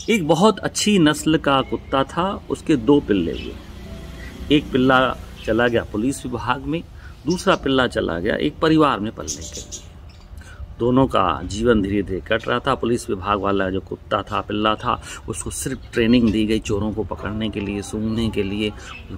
एक बहुत अच्छी नस्ल का कुत्ता था, उसके 2 पिल्ले हुए। एक पिल्ला चला गया पुलिस विभाग में, दूसरा पिल्ला चला गया एक परिवार में पलने के लिए। दोनों का जीवन धीरे धीरे कट रहा था। पुलिस विभाग वाला जो कुत्ता था, पिल्ला था, उसको सिर्फ ट्रेनिंग दी गई चोरों को पकड़ने के लिए, सूंघने के लिए,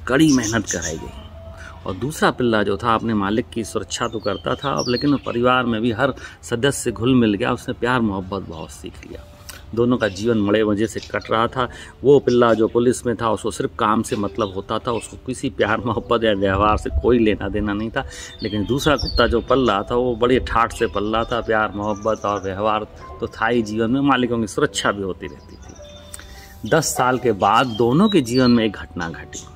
कड़ी मेहनत कराई गई। और दूसरा पिल्ला जो था अपने मालिक की सुरक्षा तो करता था अब, लेकिन परिवार में भी हर सदस्य से घुल मिल गया, उसने प्यार मोहब्बत बहुत सीख लिया। दोनों का जीवन बड़े मज़े से कट रहा था। वो पिल्ला जो पुलिस में था उसको सिर्फ काम से मतलब होता था, उसको किसी प्यार मोहब्बत या व्यवहार से कोई लेना देना नहीं था। लेकिन दूसरा कुत्ता जो पल रहा था वो बड़े ठाठ से पल रहा था, प्यार मोहब्बत और व्यवहार तो था ही जीवन में, मालिकों की सुरक्षा भी होती रहती थी। 10 साल के बाद दोनों के जीवन में एक घटना घटी।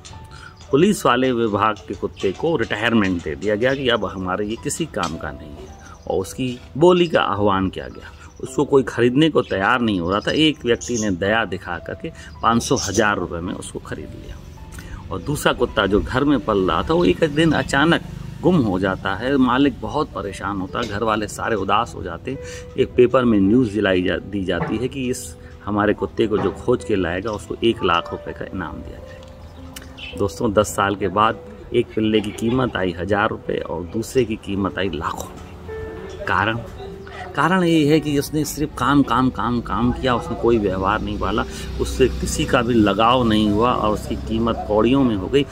पुलिस वाले विभाग के कुत्ते को रिटायरमेंट दे दिया गया कि अब हमारे ये किसी काम का नहीं है, और उसकी बोली का आह्वान किया गया। उसको कोई खरीदने को तैयार नहीं हो रहा था। एक व्यक्ति ने दया दिखा करके 500,000 रुपये में उसको खरीद लिया। और दूसरा कुत्ता जो घर में पल रहा था वो एक दिन अचानक गुम हो जाता है। मालिक बहुत परेशान होता है, घर वाले सारे उदास हो जाते। एक पेपर में न्यूज़ दी जाती है कि इस हमारे कुत्ते को जो खोज के लाएगा उसको 1 लाख रुपये का इनाम दिया जाएगा। दोस्तों, 10 साल के बाद एक पिल्ले की कीमत आई 1000 रुपये और दूसरे की कीमत आई लाखों रुपये। कारण ये है कि उसने सिर्फ काम किया, उसने कोई व्यवहार नहीं पाला, उससे किसी का भी लगाव नहीं हुआ और उसकी कीमत कौड़ियों में हो गई।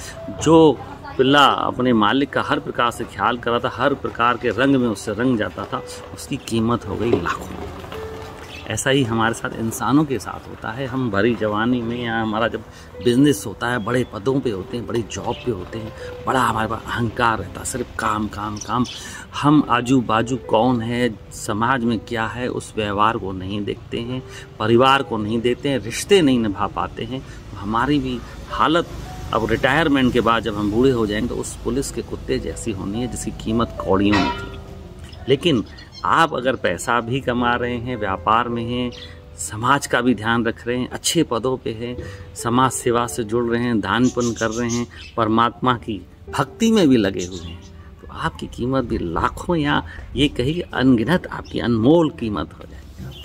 जो पिल्ला अपने मालिक का हर प्रकार से ख्याल कर रहा था, हर प्रकार के रंग में उससे रंग जाता था, उसकी कीमत हो गई लाखों। ऐसा ही हमारे साथ इंसानों के साथ होता है। हम भरी जवानी में या हमारा जब बिजनेस होता है, बड़े पदों पे होते हैं, बड़ी जॉब पे होते हैं, बड़ा हमारे पास अहंकार रहता है, सिर्फ काम। हम आजू बाजू कौन है, समाज में क्या है, उस व्यवहार को नहीं देखते हैं, परिवार को नहीं देखते हैं, रिश्ते नहीं निभा पाते हैं। तो हमारी भी हालत अब रिटायरमेंट के बाद जब हम बूढ़े हो जाएंगे तो उस पुलिस के कुत्ते जैसी होनी है जिसकी कीमत कौड़ियों में थी। लेकिन आप अगर पैसा भी कमा रहे हैं, व्यापार में हैं, समाज का भी ध्यान रख रहे हैं, अच्छे पदों पे हैं, समाज सेवा से जुड़ रहे हैं, दान पुण्य कर रहे हैं, परमात्मा की भक्ति में भी लगे हुए हैं, तो आपकी कीमत भी लाखों या ये कही अनगिनत आपकी अनमोल कीमत हो जाएगी।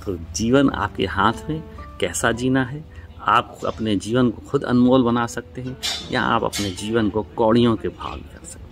तो जीवन आपके हाथ में, कैसा जीना है। आप अपने जीवन को खुद अनमोल बना सकते हैं या आप अपने जीवन को कौड़ियों के भाव में कर सकते हैं।